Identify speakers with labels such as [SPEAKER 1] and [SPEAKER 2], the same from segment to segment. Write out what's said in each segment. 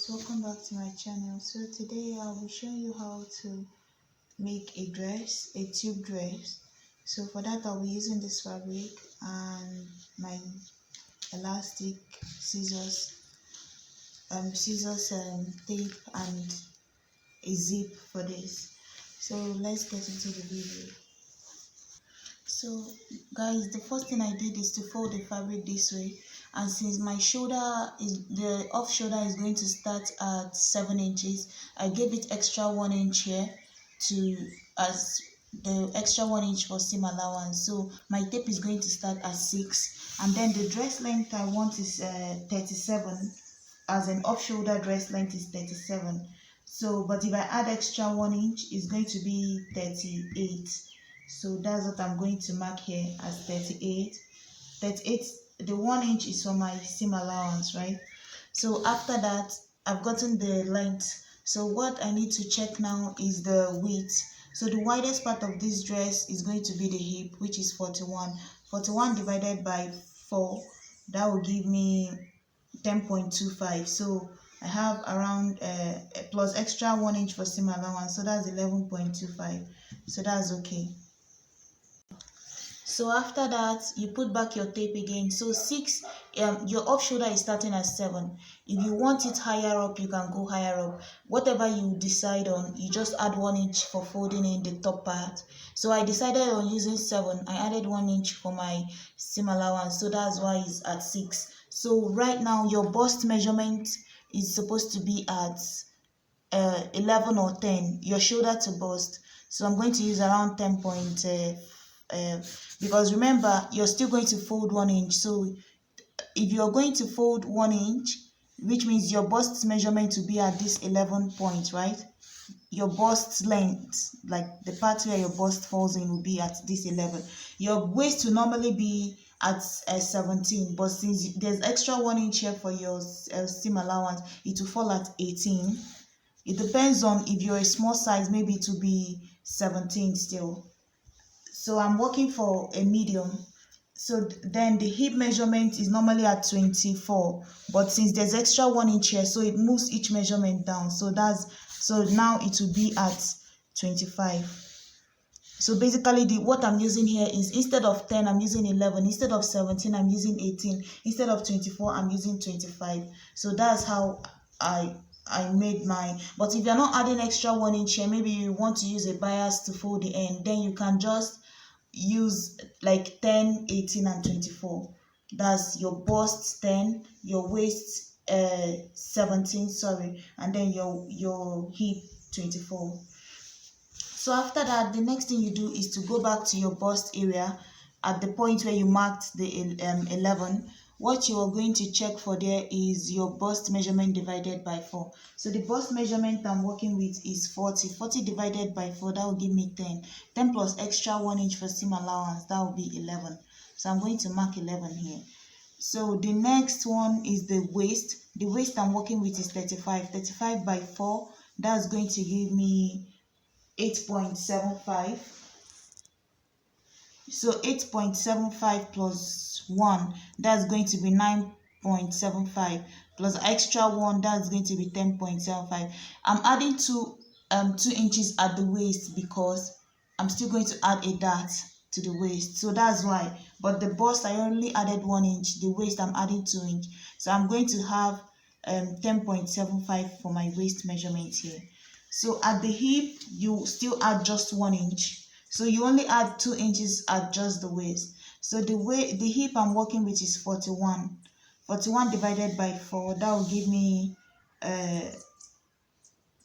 [SPEAKER 1] Welcome back to my channel. So today I'll be showing you how to make a dress, a tube dress. So for that I'll be using this fabric and my elastic, scissors, tape and a zip for this. So let's get into the video. So guys, the first thing I did is to fold the fabric this way, and since my shoulder is the off shoulder is going to start at 7 inches, I gave it extra 1 inch here to as the extra 1 inch for seam allowance. So my tape is going to start at 6, and then the dress length I want is 37, as an off shoulder dress length is 37. So but if I add extra 1 inch, it's going to be 38. So that's what I'm going to mark here as 38. The 1 inch is for my seam allowance, right? So after that, I've gotten the length. So what I need to check now is the width. So the widest part of this dress is going to be the hip, which is 41. 41 divided by 4, that will give me 10.25. So I have around plus extra 1 inch for seam allowance, so that's 11.25. So that's okay. So after that, you put back your tape again. So 6, your off shoulder is starting at 7. If you want it higher up, you can go higher up. Whatever you decide on, you just add 1 inch for folding in the top part. So I decided on using 7. I added 1 inch for my seam allowance, so that's why it's at 6. So right now, your bust measurement is supposed to be at 11 or 10, your shoulder to bust. So I'm going to use around 10.5. Because remember, you're still going to fold 1 inch. So if you're going to fold 1 inch, which means your bust measurement will be at this 11 point, right? Your bust length, like the part where your bust falls in, will be at this 11. Your waist will normally be at 17, but since there's extra 1 inch here for your seam allowance, it will fall at 18. It depends on if you're a small size, maybe it will be 17 still. So I'm working for a medium. So then the hip measurement is normally at 24, but since there's extra 1 inch here, so it moves each measurement down. So now it will be at 25. So basically what I'm using here is, instead of 10 I'm using 11, instead of 17 I'm using 18, instead of 24 I'm using 25. So that's how I made mine. But if you're not adding extra 1 inch here, maybe you want to use a bias to fold the end, then you can just use like 10, 18 and 24. That's your bust 10, your waist 17, sorry, and then your hip 24. So after that, the next thing you do is to go back to your bust area at the point where you marked the 11. What you are going to check for there is your bust measurement divided by 4. So the bust measurement I'm working with is 40. 40 divided by 4, that will give me 10. 10 plus extra 1 inch for seam allowance, that will be 11. So I'm going to mark 11 here. So the next one is the waist. The waist I'm working with is 35. 35 by 4, that's going to give me 8.75. So 8.75 plus 1, that's going to be 9.75, plus extra 1, that's going to be 10.75. I'm adding 2 inches at the waist because I'm still going to add a dart to the waist, so that's why. But the bust I only added 1 inch, the waist I'm adding 2 inch, so I'm going to have 10.75 for my waist measurement here. So at the hip you still add just 1 inch. So you only add 2 inches at just the waist. So the hip I'm working with is 41. 41 divided by 4, that will give me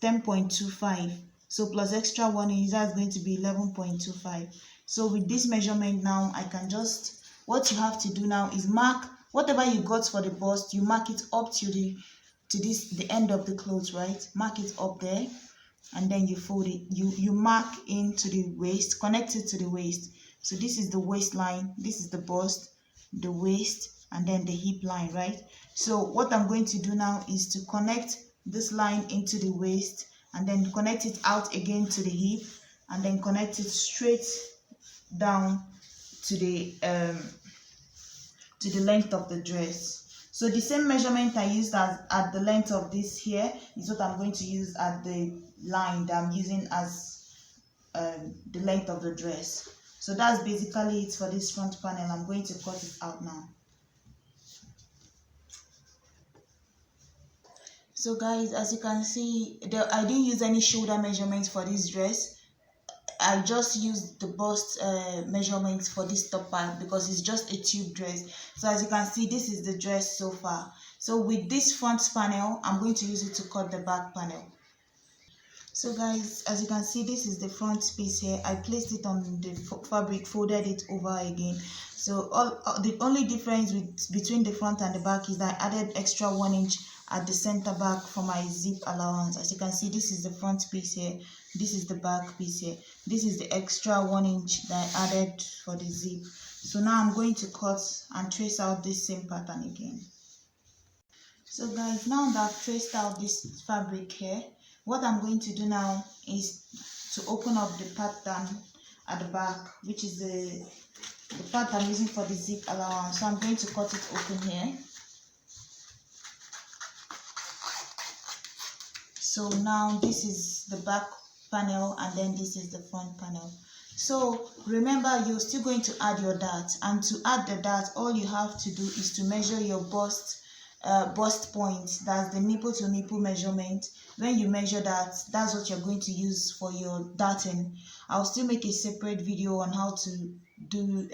[SPEAKER 1] 10.25. So plus extra 1 inch, that's going to be 11.25. So with this measurement now, I can just, what you have to do now is mark whatever you got for the bust, you mark it up to the end of the clothes, right? Mark it up there. And then you fold it, you mark into the waist, connect it to the waist. So this is the waistline, this is the bust, the waist, and then the hip line, right? So what I'm going to do now is to connect this line into the waist, and then connect it out again to the hip, and then connect it straight down to the length of the dress. So the same measurement I used as at the length of this here is what I'm going to use at the line that I'm using as the length of the dress. So that's basically it for this front panel. I'm going to cut it out now. So guys, as you can see, I didn't use any shoulder measurements for this dress. I just used the bust measurements for this top part because it's just a tube dress. So as you can see, this is the dress so far. So with this front panel, I'm going to use it to cut the back panel. So guys, as you can see, this is the front piece here. I placed it on the fabric, folded it over again. So the only difference between the front and the back is that I added extra 1 inch at the center back for my zip allowance. As you can see, this is the front piece here, this is the back piece here, this is the extra 1 inch that I added for the zip. So now I'm going to cut and trace out this same pattern again. So guys, now that I've traced out this fabric here, what I'm going to do now is to open up the pattern at the back, which is the part I'm using for the zip allowance. So I'm going to cut it open here. So now this is the back panel and then this is the front panel. So remember, you're still going to add your dart, and to add the dart, all you have to do is to measure your bust point. That's the nipple to nipple measurement. When you measure that, that's what you're going to use for your darting. I'll still make a separate video on how to do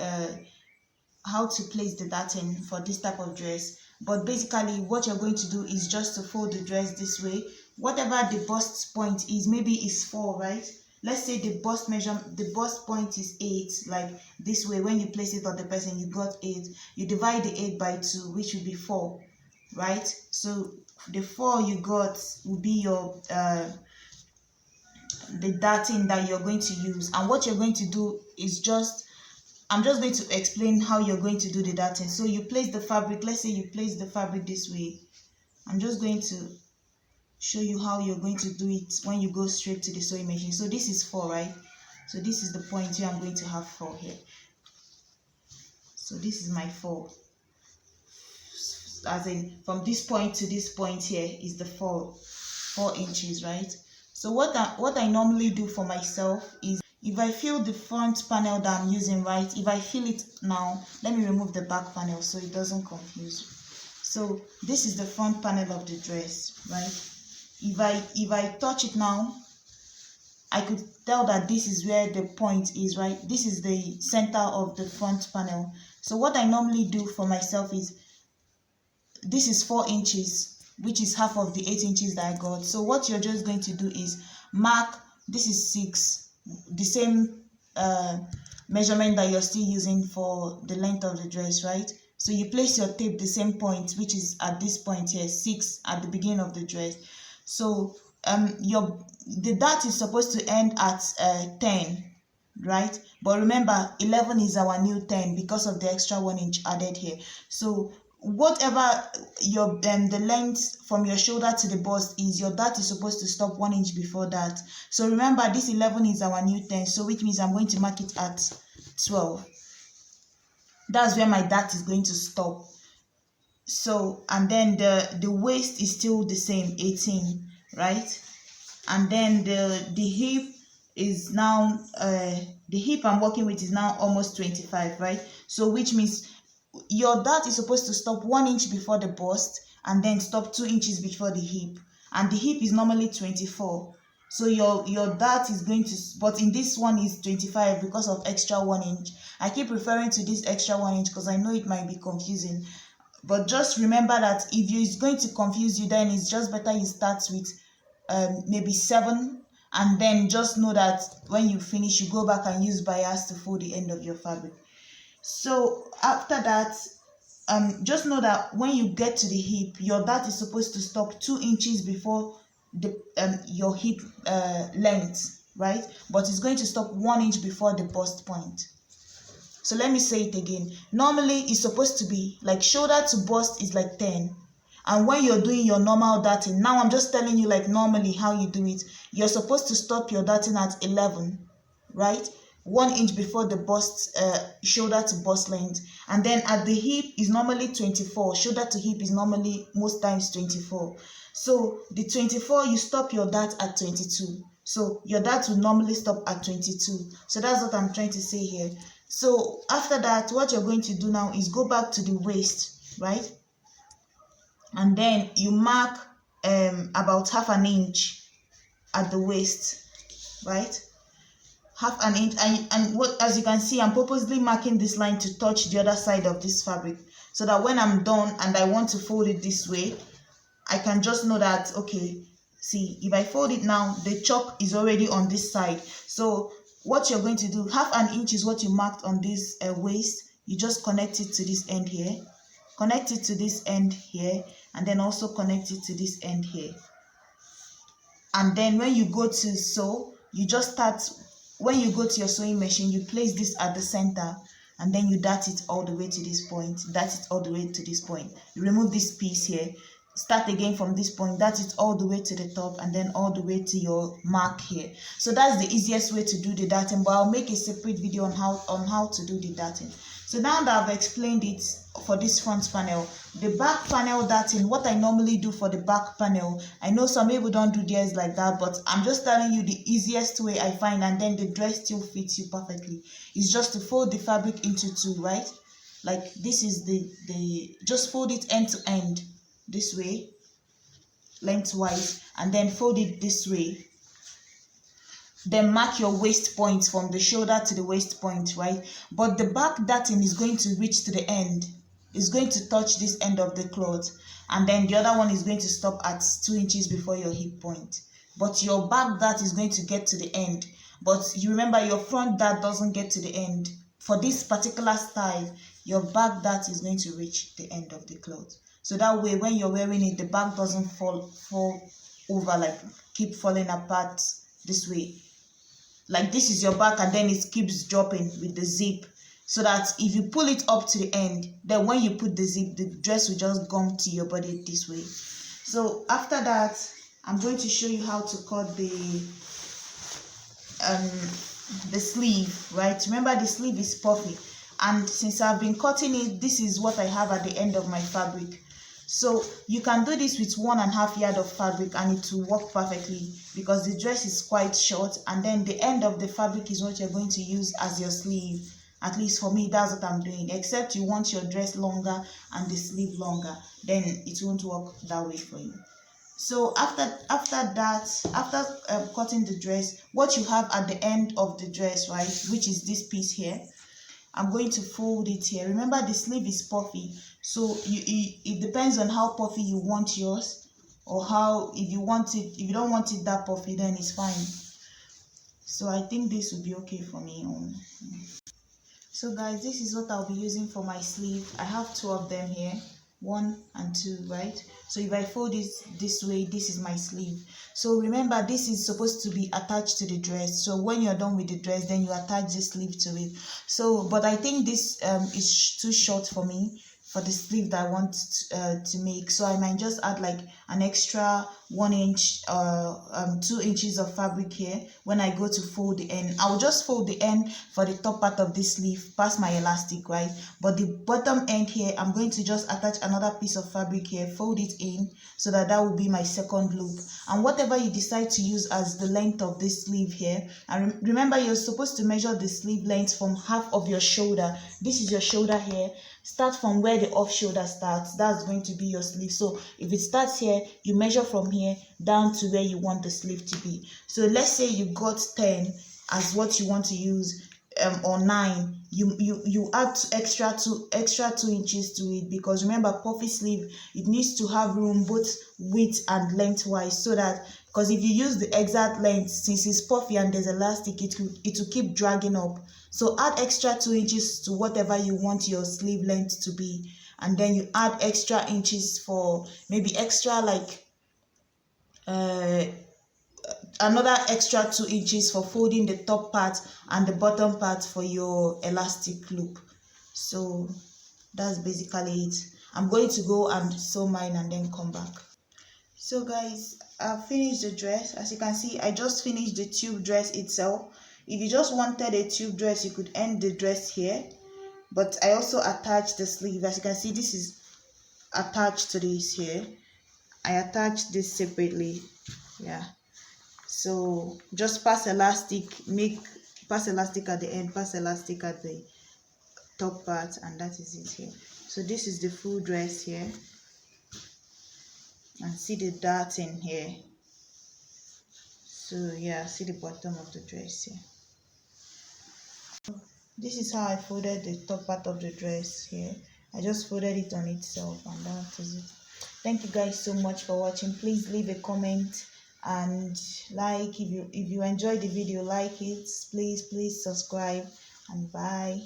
[SPEAKER 1] how to place the darting for this type of dress. But basically what you're going to do is just to fold the dress this way. Whatever the bust point is, maybe is 4, right? Let's say the bust point is 8, like this way. When you place it on the person, you got 8. You divide the 8 by 2, which will be 4, right? So the 4 you got will be your the darting that you're going to use. And what you're going to do is I'm just going to explain how you're going to do the darting. So you place the fabric. Let's say you place the fabric this way. I'm just going to show you how you're going to do it when you go straight to the sewing machine. So this is 4, right? So this is the point where I'm going to have 4 here. So this is my 4. As in, from this point to this point here is the 4 inches, right? So what I normally do for myself is, if I feel the front panel that I'm using, right, if I feel it now, let me remove the back panel so it doesn't confuse you. So this is the front panel of the dress, right? If I touch it now, I could tell that this is where the point is, right? This is the center of the front panel. So what I normally do for myself is, this is 4 inches, which is half of the 8 inches that I got. So what you're just going to do is mark, this is 6, the same measurement that you're still using for the length of the dress, right? So you place your tape the same point, which is at this point here, 6 at the beginning of the dress. So the dart is supposed to end at 10, right? But remember, 11 is our new 10 because of the extra 1 inch added here. So whatever your the length from your shoulder to the bust is, your dart is supposed to stop 1 inch before that. So remember, this 11 is our new 10, so which means I'm going to mark it at 12. That's where my dart is going to stop. So, and then the waist is still the same, 18, right? And then the hip is now the hip I'm working with is now almost 25, right? So which means your dart is supposed to stop 1 inch before the bust and then stop 2 inches before the hip, and the hip is normally 24. So your dart is going to, but in this one is 25 because of extra 1 inch. I keep referring to this extra 1 inch because I know it might be confusing, but just remember that if it's going to confuse you, then it's just better you start with maybe 7, and then just know that when you finish, you go back and use bias to fold the end of your fabric. So after that, just know that when you get to the hip, your dart is supposed to stop 2 inches before the your hip length, right? But it's going to stop 1 inch before the bust point. So let me say it again. Normally it's supposed to be like shoulder to bust is like 10. And when you're doing your normal darting, now I'm just telling you like normally how you do it. You're supposed to stop your darting at 11, right? 1 inch before the bust, shoulder to bust length. And then at the hip is normally 24. Shoulder to hip is normally most times 24. So the 24, you stop your dart at 22. So your dart will normally stop at 22. So that's what I'm trying to say here. So after that, what you're going to do now is go back to the waist, right? And then you mark about half an inch at the waist, right? Half an inch. And what, as you can see, I'm purposely marking this line to touch the other side of this fabric, so that when I'm done and I want to fold it this way, I can just know that, okay, see, if I fold it now, the chop is already on this side. So what you're going to do, half an inch is what you marked on this waist. You just connect it to this end here, connect it to this end here, and then also connect it to this end here. And then when you go to sew, you just start, when you go to your sewing machine, you place this at the center, and then you dart it all the way to this point, dart it all the way to this point. You remove this piece here, start again from this point, dart it all the way to the top, and then all the way to your mark here. So that's the easiest way to do the darting, but I'll make a separate video on how to do the darting. So now that I've explained it for this front panel, the back panel darting, what I normally do for the back panel, I know some people don't do theirs like that, but I'm just telling you the easiest way I find, and then the dress still fits you perfectly, is just to fold the fabric into two, right? Like this is the just fold it end to end this way, lengthwise, and then fold it this way. Then mark your waist point from the shoulder to the waist point, right? But the back darting is going to reach to the end. It's going to touch this end of the cloth, and then the other one is going to stop at 2 inches before your hip point. But your back dart is going to get to the end. But you remember, your front dart doesn't get to the end. For this particular style, your back dart is going to reach the end of the cloth. So that way, when you're wearing it, the back doesn't fall over, like keep falling apart this way. Like this is your back, and then it keeps dropping with the zip, so that if you pull it up to the end, then when you put the zip, the dress will just gum to your body this way. So after that, I'm going to show you how to cut the sleeve, right? Remember, the sleeve is puffy, and since I've been cutting it, this is what I have at the end of my fabric. So you can do this with 1.5 yards of fabric, and it will work perfectly, because the dress is quite short, and then the end of the fabric is what you're going to use as your sleeve. At least for me, that's what I'm doing. Except you want your dress longer and the sleeve longer, then it won't work that way for you. So after cutting the dress, what you have at the end of the dress, right, which is this piece here, I'm going to fold it here. Remember, the sleeve is puffy, so it depends on how puffy you want yours, or how, if you don't want it that puffy, then it's fine. So I think this will be okay for me. So guys, this is what I'll be using for my sleeve. I have 2 of them here, 1 and 2, right? So if I fold it this way, this is my sleeve. So remember, this is supposed to be attached to the dress. So when you're done with the dress, then you attach the sleeve to it. So, but I think this is too short for me, for the sleeve that I want to make. So I might just add like an extra 1 inch, 2 inches of fabric here when I go to fold the end. I'll just fold the end for the top part of this sleeve past my elastic, right? But the bottom end here, I'm going to just attach another piece of fabric here, fold it in, so that will be my second loop. And whatever you decide to use as the length of this sleeve here, and remember, you're supposed to measure the sleeve length from half of your shoulder. This is your shoulder here. Start from where the off shoulder starts. That's going to be your sleeve. So if it starts here, you measure from here down to where you want the sleeve to be. So let's say you got 10 as what you want to use, or 9. You add extra 2 inches to it, because remember, puffy sleeve, it needs to have room both width and lengthwise, so that, because if you use the exact length, since it's puffy and there's elastic, it will keep dragging up. So add extra 2 inches to whatever you want your sleeve length to be, and then you add extra inches for maybe extra, like another extra 2 inches for folding the top part, and the bottom part for your elastic loop. So that's basically it. I'm going to go and sew mine and then come back. So guys, I've finished the dress. As you can see, I just finished the tube dress itself. If you just wanted a tube dress, you could end the dress here, but I also attached the sleeve. As you can see, this is attached to this here. I attached this separately. Yeah, so just pass elastic, pass elastic at the end, pass elastic at the top part, and that is it here. So this is the full dress here, and see the darting here. So yeah, see the bottom of the dress here. This is how I folded the top part of the dress here. I just folded it on itself, and that is it. Thank you guys so much for watching. Please leave a comment and like. If you enjoyed the video, like it. Please subscribe, and bye.